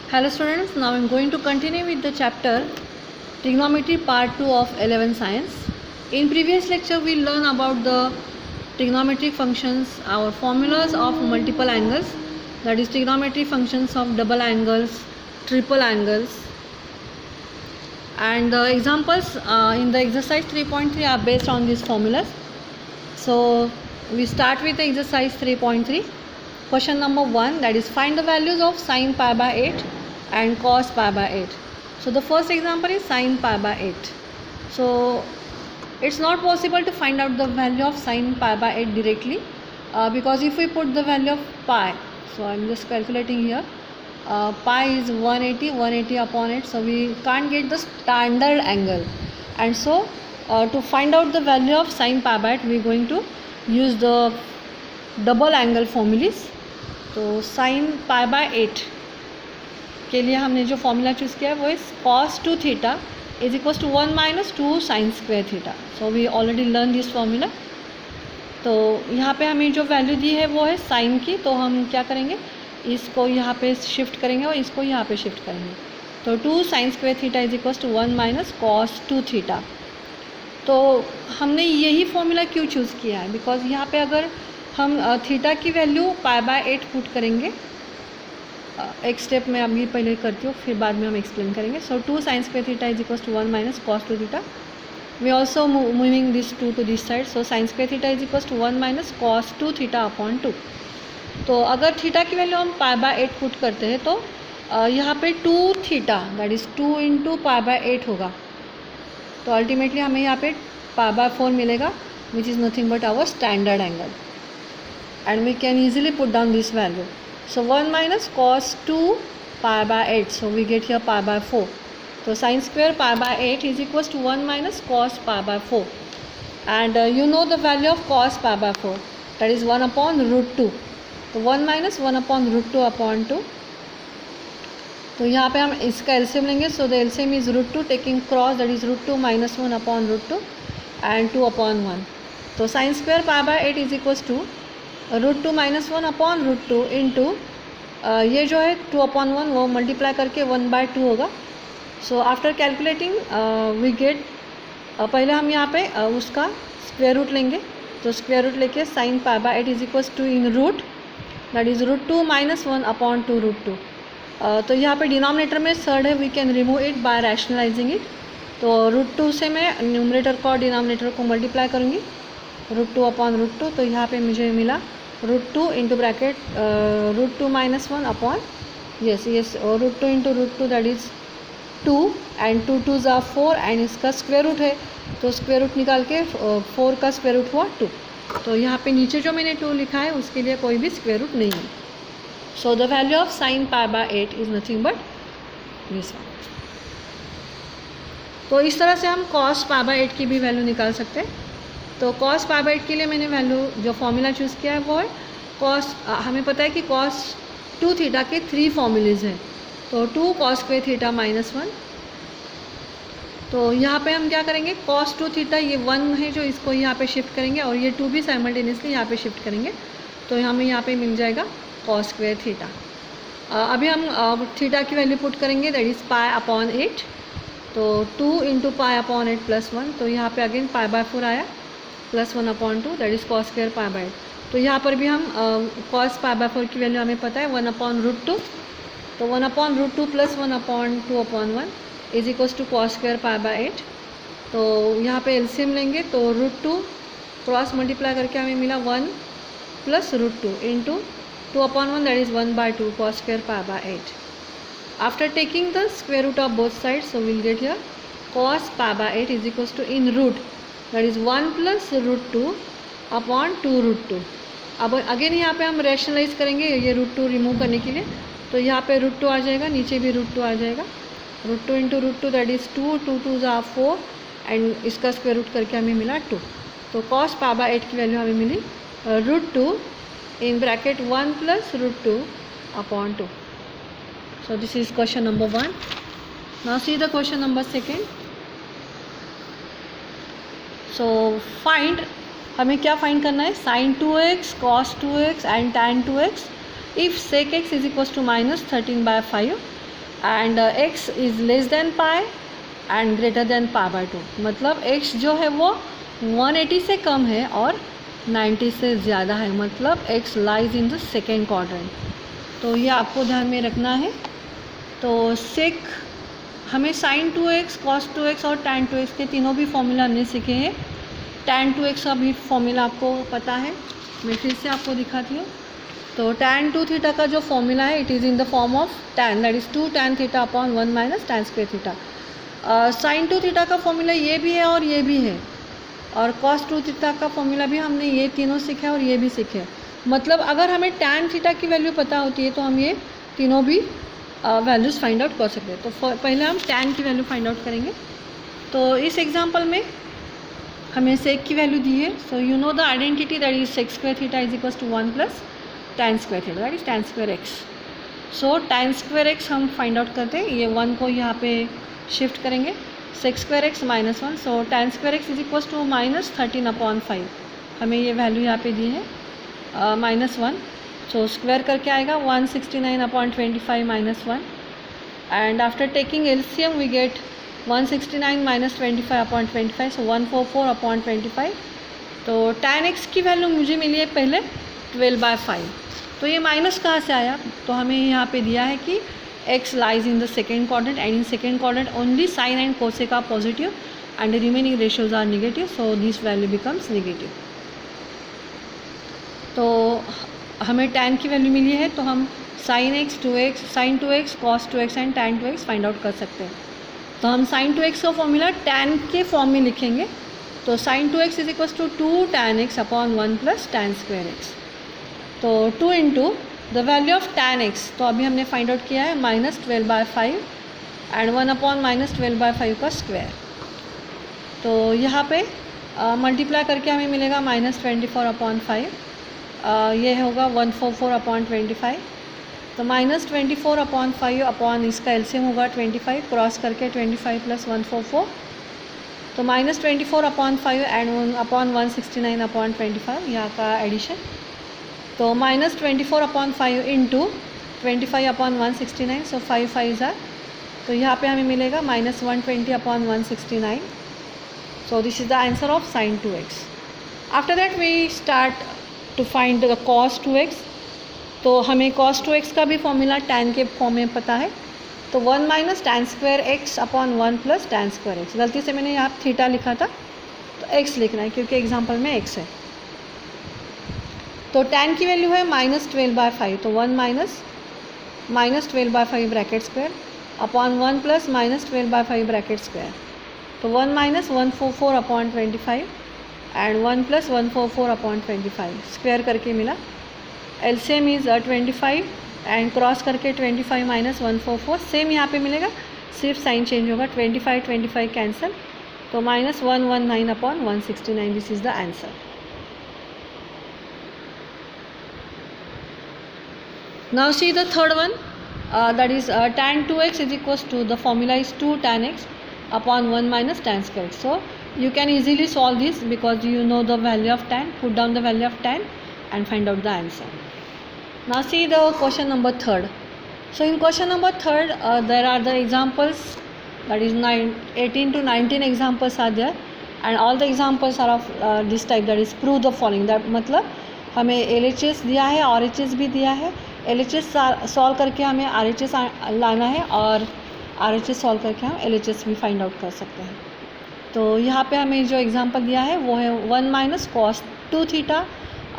Hello students, now I am going to continue with the chapter Trigonometry part 2 of 11 Science. In previous lecture we learned about the trigonometric functions, our formulas of multiple angles, that is trigonometry functions of double angles, triple angles, and the examples in the exercise 3.3 are based on these formulas. So we start with the exercise 3.3. Question number 1, that is find the values of sin pi by 8 and cos pi by 8. So the first example is sin pi by 8. So it's not possible to find out the value of sin pi by 8 directly because if we put the value of pi, so I'm just calculating here, pi is 180 upon 8, so we can't get the standard angle, and so to find out the value of sin pi by 8 we are going to use the double angle formulae. तो sign pi by 8 के लिए हमने जो formula choose किया है वो इस cos 2 theta is equals to 1 minus 2 sine square theta. So we already learn this formula. तो यहाँ पे हमें जो वैल्यू दी है वो है साइन की, तो हम क्या करेंगे, इसको यहाँ पे शिफ्ट करेंगे और इसको यहाँ पे शिफ्ट करेंगे. तो 2 sine square theta is equals to 1 minus cos 2 theta. तो हमने यही फॉर्मूला क्यों चूज़ किया है, बिकॉज यहाँ पे अगर हम थीटा की वैल्यू पाई बाय 8 पुट करेंगे, एक स्टेप में अभी पहले करती हूँ फिर बाद में हम एक्सप्लेन करेंगे. So 2 sine square theta is equals to 1 minus cos 2 theta. We also moving this 2 to this side, so sine square theta is equals to 1 minus cos 2 theta upon 2. तो अगर थीटा की वैल्यू हम पाई by 8 put करते हैं तो यहाँ पे 2 theta that is 2 into pi by 8 होगा. तो अल्टीमेटली हमें यहाँ पे पाई बाय 4 मिलेगा, which is nothing but our standard angle. And we can easily put down this value. So 1 minus cos 2 pi by 8. So we get here pi by 4. So sin square pi by 8 is equals to 1 minus cos pi by 4. And you know the value of cos pi by 4. That is 1 upon root 2. So 1 minus 1 upon root 2 upon 2. तो यहाँ पे हम इसका LCM लेंगे. So the LCM is root 2 taking cross, that is root 2 minus 1 upon root 2 and 2 upon 1. तो sine square pi by 8 is equals to root 2 minus 1 upon root 2 into ये जो है 2 अपॉन 1 वो मल्टीप्लाई करके 1 बाय 2 होगा. So after calculating we get, पहले हम यहाँ पे उसका स्क्वायर रूट लेंगे. तो स्क्वायर रूट लेके sine pi by 8 is equals to in root that is root 2 minus 1 upon 2 root 2. तो यहाँ पे डिनोमिनेटर में सर्ड है, we can remove it by rationalising it. तो रूट 2 से मैं न्यूमरेटर को और डिनोमिनेटर को मल्टीप्लाई करूँगी, रूट 2 अपॉन रूट 2. तो यहाँ पे मुझे मिला root 2 into bracket root 2 minus 1 upon yes root 2 into root 2 that is 2 and 2 2 ज़ा 4 एंड इसका स्क्वायर रूट है, तो स्क्वायर रूट निकाल के 4 का स्क्वायर रूट हुआ 2. तो यहाँ पे नीचे जो मैंने 2 लिखा है उसके लिए कोई भी स्क्वायर रूट नहीं है. So the value of sine pi by 8 is nothing but this one. तो इस तरह से हम कॉस पाई बाय 8 की भी वैल्यू निकाल सकते हैं. तो कॉस पाई बाय 8 के लिए मैंने वैल्यू जो फॉर्मूला चूज़ किया है वो है कॉस. हमें पता है कि कॉस 2 थीटा के 3 फॉर्मूलेज हैं. तो 2 कॉस स्क्वायर थीटा माइनस 1. तो यहाँ पे हम क्या करेंगे, कॉस 2 थीटा ये 1 है जो इसको यहाँ पे शिफ्ट करेंगे और ये 2 भी साइमल्टेनियसली यहाँ पे शिफ्ट करेंगे. तो हमें यहाँ पे मिल जाएगा कॉस स्क्वायर थीटा. अभी हम थीटा की वैल्यू पुट करेंगे, दैट इज़ पाई अपॉन 8. तो 2 इंटू पाई अपॉन 8 प्लस 1. तो यहाँ पे अगेन पाई बाय 4 आया plus 1 upon 2 that is cos square pi by 8. तो यहाँ पर भी हम कॉस पाई बाय 4 की वैल्यू हमें पता है 1 अपॉन रूट 2. तो 1 upon root 2 plus 1 upon 2 upon 1 is equals to cos square pi by 8. तो यहाँ पे एलसीएम लेंगे तो रूट 2 क्रॉस मल्टीप्लाई करके हमें मिला 1 plus root 2 into 2 upon 1 that is 1 by 2 cos square pi by 8. After taking the square root of both sides, so we will get here cos pi by 8 is equals to in root that is 1 plus root 2 upon 2 root 2. अब again यहाँ पे हम rationalise करेंगे ये root 2 remove करने के लिए. तो यहाँ पे रूट 2 आ जाएगा, नीचे भी रूट 2 आ जाएगा. Root 2 into root 2 that is 2 2 2 ज़ा 4 एंड इसका स्क्वायर रूट करके हमें मिला 2. तो कॉस पाई बाय 8 की वैल्यू हमें मिली root 2 in bracket 1 plus root 2 upon 2. So this is question number 1. Now see the question number 2. So find, हमें क्या फाइंड करना है, sin 2x cos 2x and tan 2x if sec x is equals to minus 13 by 5 and x is less than pi and greater than pi by 2, मतलब x जो है वो 180 से कम है और 90 से ज़्यादा है, मतलब x lies in the second quadrant. तो ये आपको ध्यान में रखना है। तो सेक हमें sin 2x, cos 2x और tan 2x के तीनों भी फॉर्मूला हमने सीखे हैं। tan 2x का भी फॉर्मूला आपको पता है, मैं फिर से आपको दिखाती हूँ। तो tan 2 थीटा का जो फॉर्मूला है, it is in the form of tan, that is 2 tan theta upon 1 minus tan square theta. sin 2 theta का फॉर्मूला ये भी है और ये भी है, और cos 2 थीटा का फॉर्मूला भी हमने ये तीनों सीखे और ये भी सीखे। मतलब अगर हमें tan थीटा की वैल्यू पता होती है तो हम ये तीनों भी वैल्यूज़ फाइंड आउट कर सकते हैं। तो पहले हम tan की वैल्यू फाइंड आउट करेंगे। तो इस एग्जांपल में हमें सेक की वैल्यू दी है। So you know the identity that is sec square theta is equals to 1 plus tan square theta, that is tan square x. So tan square x हम find out करते हैं, ये 1 को यहाँ पे शिफ्ट करेंगे, sec square x minus 1। So tan square x is equals to minus 13/5, हमें ये वैल्यू यहाँ पे दी है -1। सो स्क्वायर करके आएगा 169/25 -1, and after taking LCM we get 169 minus 25/25, so 144/25। तो tan x की वैल्यू मुझे मिली है पहले 12/5। तो ये माइनस कहाँ से आया, तो हमें यहाँ पे दिया है कि x lies in the second quadrant and in second quadrant only sine and cosec are positive and the remaining ratios are negative, so this value becomes negative. तो हमें tan की वैल्यू मिली है, तो हम sin x 2x, sin 2x, cos 2x and tan 2x find out कर सकते हैं। तो हम sin 2x का फॉर्मूला tan के फॉर्म में लिखेंगे। तो sin 2x is equals to 2 tan x upon 1 plus tan square x. तो 2 into the value of tan x, तो अभी हमने फाइंड आउट किया है -12/5 एंड 1 अपॉन -12/5 का स्क्वायर। तो यहाँ पे मल्टीप्लाई करके हमें मिलेगा -24/5, ये होगा 144/25। तो -24/5 अपॉन इसका एलसीएम होगा 25, क्रॉस करके 25 प्लस 144, तो -24/5 एंड अपॉन 169/25 यहाँ का एडिशन। तो -24/5 इंटू 25/169, सो 5 5 ज़ा, तो यहाँ पे हमें मिलेगा -120/169। So this is the answer of sin 2x। After that we start to find the cos 2x। तो हमें cos 2x का भी फॉर्मूला tan के फॉर्म में पता है। तो 1 minus tan square x upon 1 plus tan square x, गलती से मैंने यहाँ थीटा लिखा था, तो x लिखना है क्योंकि एग्जाम्पल में x है। तो tan की वैल्यू है -12/5, तो 1 minus -12/5 bracket square upon 1 plus -12/5 bracket square. तो 1 माइनस 144/25 एंड 1 प्लस 144/25 स्क्वायर करके मिला। एलसीएम इज़ 25 एंड क्रॉस करके 25 माइनस 144, सेम यहाँ पे मिलेगा, सिर्फ साइन चेंज होगा, 25 कैंसिल, तो -119/169, this is the answer. Now see the third one, that is tan 2x is equals to, the formula is 2 tan x upon 1 minus tan square x. So you can easily solve this because you know the value of tan. Put down the value of tan and find out the answer. Now see the question number 3rd. So in question number 3rd, there are the examples, that is 18 to 19 examples are there, and all the examples are of this type, that is prove the following. that मतलब हमें LHS दिया है, RHS भी दिया है। LHS solve करके हमें RHS लाना है और RHS सॉल्व करके हम LHS भी फाइंड आउट कर सकते हैं। तो यहाँ पे हमें जो एग्जांपल दिया है वो है 1 minus cos 2 theta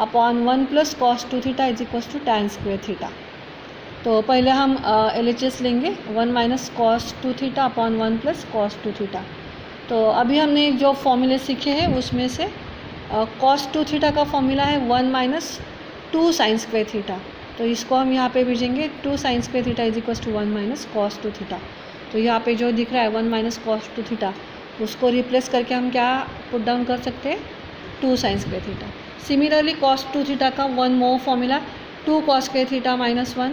upon 1 plus cos 2 theta is equals to tan square theta. तो पहले हम LHS लेंगे, 1 minus cos 2 theta upon 1 plus cos 2 theta. तो अभी हमने जो फॉर्मूले सीखे हैं उसमें से cos 2 थीटा का फॉर्मूला है 1 माइनस 2 साइन स्क्वायर थीटा। तो इसको हम यहाँ पे भेजेंगे 2 sine square theta is equals to 1 minus cos 2 theta. तो यहाँ पे जो दिख रहा है 1 माइनस cos 2 थीटा, उसको रिप्लेस करके हम क्या पुट डाउन कर सकते हैं, 2 sine square theta. Similarly cos 2 theta का 1 more formula 2 cos square theta minus 1,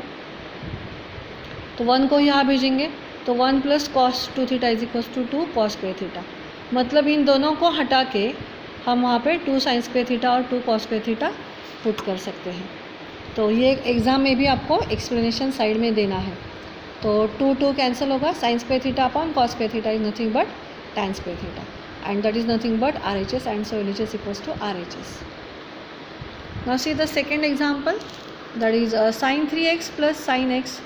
तो 1 को यहाँ भेजेंगे, तो 1 plus cos 2 theta is equals to 2 cos square theta. मतलब इन दोनों को हटा के हम वहाँ पे 2 साइन स्क्वायर थीटा और 2 cos स्क्वायर थीटा पुट कर सकते हैं। तो ये एग्ज़ाम में भी आपको एक्सप्लेनेशन साइड में देना है। तो 2 कैंसिल होगा, sine square theta upon cos square theta is nothing but tan square theta and that is nothing but RHS and so LHS equals to RHS. Now see the second example, that is sin 3x plus sin x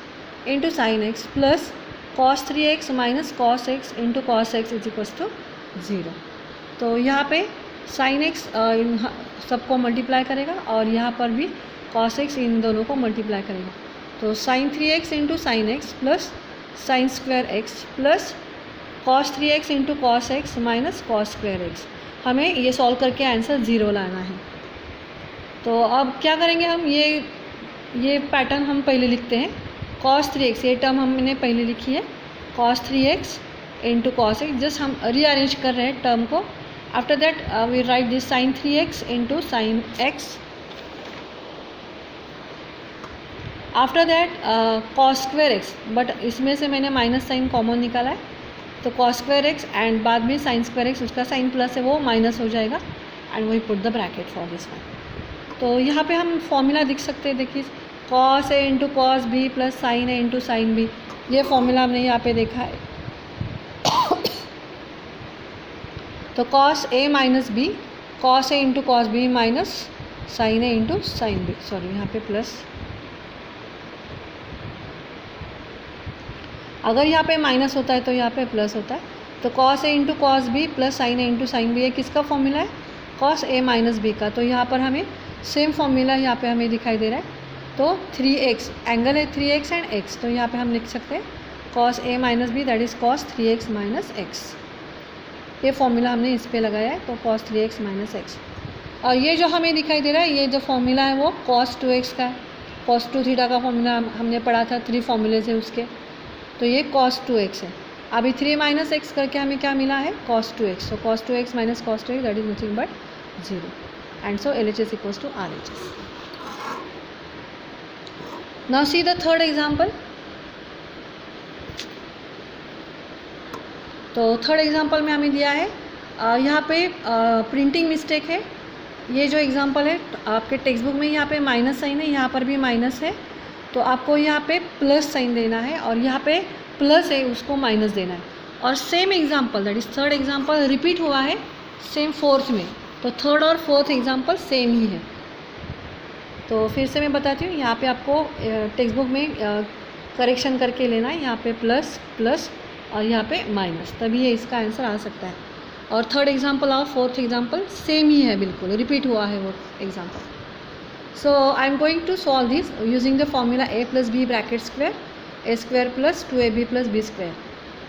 into sin x plus cos 3x minus cos x into cos x is equals to 0. तो यहाँ पे sin x इन सबको multiply करेगा और यहाँ पर भी cos x इन दोनों को मल्टीप्लाई करेगा. तो sin 3x into sine x plus sign square x plus cos 3x into cos x minus cos square x. हमें ये सॉल्व करके आंसर 0 लाना है. तो अब क्या करेंगे हम, ये पैटर्न हम पहले लिखते हैं. cos 3x ये टर्म हमने पहले लिखी है, cos 3x into cos x. Just हम रीअरेंज कर रहे हैं टर्म को. After that we write this sin 3x into sine x. After that cos square x, but इसमें से मैंने माइनस साइन कॉमन निकाला है, तो cos स्क्वायर एक्स एंड बाद में sin स्क्वायर एक्स, उसका साइन प्लस है वो माइनस हो जाएगा and we put the bracket for this one. तो यहाँ पे हम फॉर्मूला दिख सकते हैं, देखिए cos A into cos b plus sine A into sine b. ये फॉर्मूला हमने यहाँ पे देखा है. तो cos A minus b, cos A into cos b minus sine A into sine b. Sorry यहाँ पे प्लस, अगर यहाँ पे माइनस होता है तो यहाँ पे प्लस होता है. तो cos A into cos b plus sine A into sine b, ये किसका फॉर्मूला है, cos A माइनस बी का. तो यहाँ पर हमें सेम फॉर्मूला यहाँ पे हमें दिखाई दे रहा है. तो 3x एंगल है 3x एंड x, तो यहाँ पे हम लिख सकते हैं cos A minus B that is cos 3x minus x. ये फॉर्मूला हमने इस पे लगाया है, तो cos 3x माइनस x. और ये जो हमें दिखाई दे रहा है, ये जो फॉर्मूला है वो cos 2x का है. cos 2 थीटा का फॉर्मूला हमने पढ़ा था, 3 फॉर्मूलेज है उसके. तो ये cos 2x है. अभी 3 माइनस x करके हमें क्या मिला है, cos 2x. तो cos 2x minus cos 2x that is nothing but 0 and so LHS equals to RHS. Now see the third example. तो थर्ड एग्जाम्पल में हमें दिया है, यहाँ पे प्रिंटिंग मिस्टेक है. ये जो एग्जाम्पल है आपके टेक्स्ट बुक में यहाँ पे माइनस साइन है, यहाँ पर भी माइनस है. तो आपको यहाँ पे प्लस साइन देना है और यहाँ पे प्लस है उसको माइनस देना है. और same example that is third example repeat हुआ है सेम फोर्थ में. तो थर्ड और फोर्थ एग्जाम्पल सेम ही है. तो फिर से मैं बताती हूँ, यहाँ पे आपको टेक्स्ट बुक में करेक्शन करके लेना है. यहाँ पे प्लस प्लस और यहाँ पे माइनस, तभी ये इसका आंसर आ सकता है. और थर्ड एग्जाम्पल और फोर्थ एग्जाम्पल सेम ही है, बिल्कुल रिपीट हुआ है वो example. So I am going to solve this using the formula a plus b bracket square a square plus 2ab plus b square.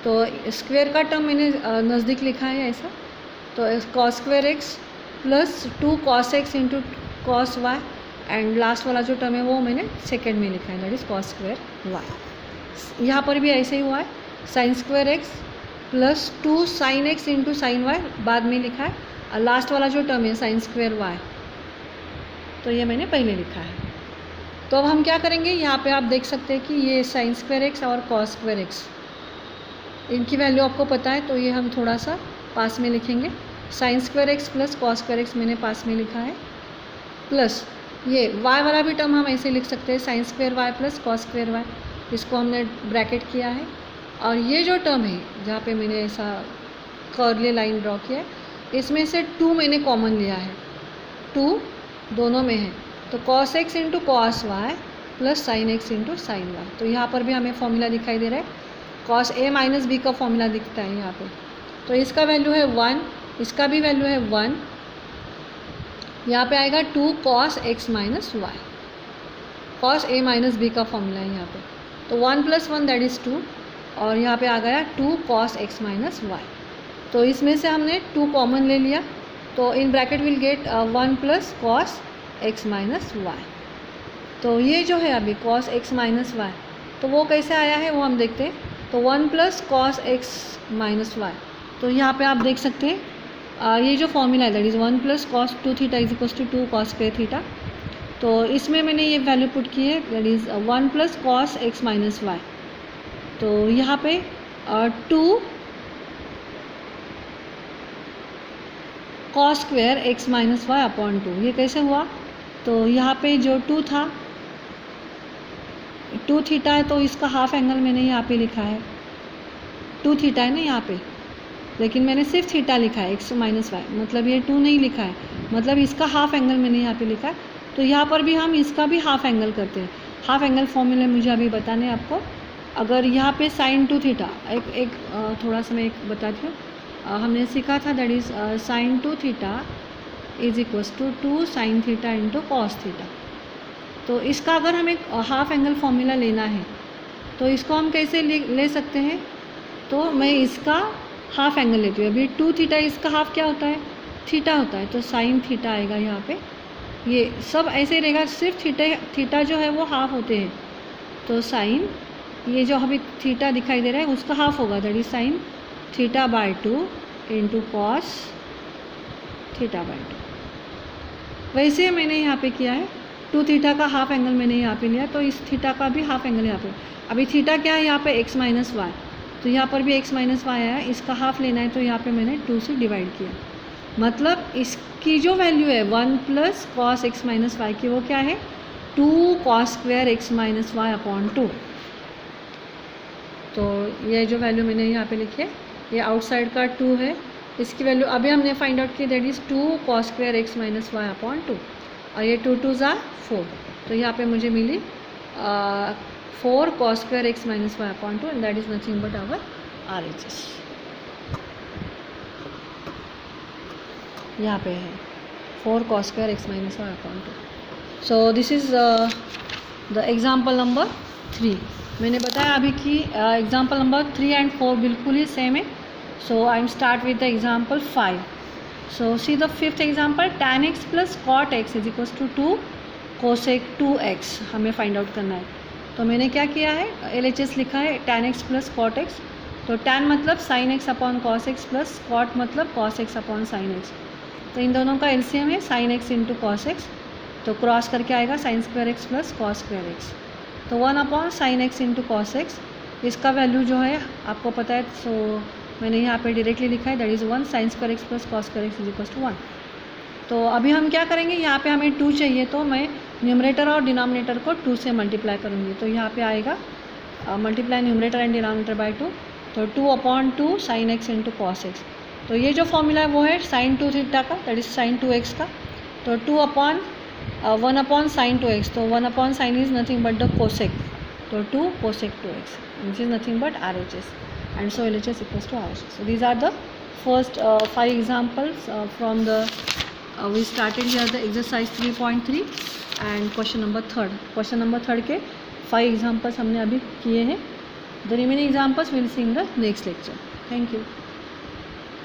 तो स्क्वेयर का टर्म मैंने नज़दीक लिखा है ऐसा. तो cos square x plus 2 cos x into cos y and last वाला जो टर्म है वो मैंने सेकेंड में लिखा है that is cos square y. यहाँ पर भी ऐसे ही हुआ है, sine square x plus 2 sine x into sine y बाद में लिखा है, और लास्ट वाला जो टर्म है साइन स्क्वायर वाई, तो ये मैंने पहले लिखा है. तो अब हम क्या करेंगे, यहाँ पे आप देख सकते हैं कि ये साइन स्क्वायर एक्स और कॉस स्क्वायर एक्स, इनकी वैल्यू आपको पता है, तो ये हम थोड़ा सा पास में लिखेंगे. Sign square x plus cos square x मैंने पास में लिखा है, प्लस ये वाई वाला भी टर्म हम ऐसे लिख सकते हैं, sine square y plus cos square y, इसको हमने ब्रैकेट किया है. और ये जो टर्म है जहाँ पे मैंने ऐसा कर्ली लाइन ड्रॉ किया है, इसमें से 2 मैंने कॉमन लिया है, 2 दोनों में है. तो cos x into cos y plus sine x into sine y. तो यहाँ पर भी हमें फॉर्मूला दिखाई दे रहा है, cos a माइनस बी का फॉर्मूला दिखता है यहाँ पे. तो इसका वैल्यू है 1, इसका भी वैल्यू है 1. यहाँ पे आएगा 2 cos x minus y, cos a minus b का फॉर्मूला है यहाँ पे. तो 1 प्लस 1 दैट इज़ 2 और यहाँ पे आ गया 2 cos x माइनस वाई. तो इसमें से हमने 2 कॉमन ले लिया, तो in bracket will get 1 plus cos x minus y. तो ये जो है अभी cos x माइनस वाई, तो वो कैसे आया है वो हम देखते हैं. तो 1 plus cos x minus y, तो यहाँ पे आप देख सकते हैं ये जो फॉर्मूला है that is 1 plus cos 2 theta is equals to 2 cos square theta. तो इसमें मैंने ये वैल्यू पुट की है that is 1 plus cos x minus y. तो यहाँ पे 2 cos square x minus y upon 2, ये कैसे हुआ. तो यहाँ पे जो 2 था, 2 थीटा है तो इसका हाफ एंगल मैंने यहाँ पे लिखा है, 2 थीटा है ना यहाँ पे, लेकिन मैंने सिर्फ थीटा लिखा है x माइनस वाई, मतलब ये 2 नहीं लिखा है, मतलब इसका हाफ एंगल मैंने यहाँ पे लिखा है। तो यहाँ पर भी हम इसका भी हाफ एंगल करते हैं। हाफ एंगल फॉर्मूले मुझे अभी बताने हैं आपको। अगर यहाँ पे साइन 2 थीटा, एक थोड़ा सा मैं एक बताती हूँ, हमने सीखा था that is sine 2 theta is equals to 2 sine theta into cos theta. तो इसका अगर हमें हाफ एंगल फॉर्मूला लेना है तो इसको हम कैसे ले सकते हैं, तो मैं इसका हाफ एंगल लेती हूँ। अभी 2 थीटा, इसका हाफ क्या होता है, थीटा होता है, तो साइन थीटा आएगा यहाँ पे। ये सब ऐसे ही रहेगा, सिर्फ थीटा जो है वो हाफ होते हैं, तो साइन, ये जो अभी थीटा दिखाई दे रहा है उसका हाफ होगा, that is sine theta by 2 into cos theta by 2। वैसे मैंने यहाँ पे किया है, 2 थीटा का हाफ एंगल मैंने यहाँ पे लिया, तो इस थीटा का भी हाफ एंगल यहाँ पे। अभी थीटा क्या है यहाँ पे, x माइनस वाई, तो यहाँ पर भी x माइनस वाई आया, इसका हाफ लेना है तो यहाँ पे मैंने 2 से डिवाइड किया। मतलब इसकी जो वैल्यू है 1 plus cos x minus y की, वो क्या है 2 cos square x minus y upon 2। तो ये जो वैल्यू मैंने यहाँ पे लिखी है, ये आउटसाइड का 2 है, इसकी वैल्यू अभी हमने फाइंड आउट की, that is 2 cos square x minus y upon 2, और ये 2 2 ज़ा 4, तो यहाँ पे मुझे मिली 4 cos square x minus y upon 2, and that is nothing but our RHS। यहाँ पे है 4 cos square x minus y upon 2। So this is the example number 3। मैंने बताया अभी कि एग्जाम्पल नंबर 3 एंड 4 बिल्कुल ही सेम है। So I am start with the example 5। So see the fifth example, tan x plus cot x is equals to 2 cosec 2x हमें find out करना है। तो मैंने क्या किया है, LHS लिखा है tan x plus cot x. तो tan मतलब sine x upon cos x plus cot मतलब cos x upon sine x. तो इन दोनों का एलसीएम है sine x into cos x, तो क्रॉस करके आएगा sine square x plus cos square x. तो 1 upon sine x into cos x, इसका वैल्यू जो है आपको पता है, सो मैंने यहाँ पे डायरेक्टली लिखा है that is 1 sine square x plus cos square x is equals to 1। तो अभी हम क्या करेंगे, यहाँ पे हमें 2 चाहिए, तो मैं न्यूमरेटर और डिनोमिनेटर को 2 से मल्टीप्लाई करूँगी। तो यहाँ पे आएगा multiply numerator and denominator by 2, तो 2 upon 2 sine x into cos x. तो ये जो फॉर्मूला है वो है साइन 2 थीटा का, दैट इज साइन 2x का। तो 2 अपॉन 1 अपॉन साइन 2x, तो 1 upon sign is nothing but the cosec, तो 2 cosec 2x which is nothing but RHS, and so LHS equals to RHS. So these are the first 5 examples from the we started here the exercise 3.3 and question number 3rd. Question number 3rd के 5 examples हमने अभी किए हैं. The remaining examples we will see in the next lecture. Thank you.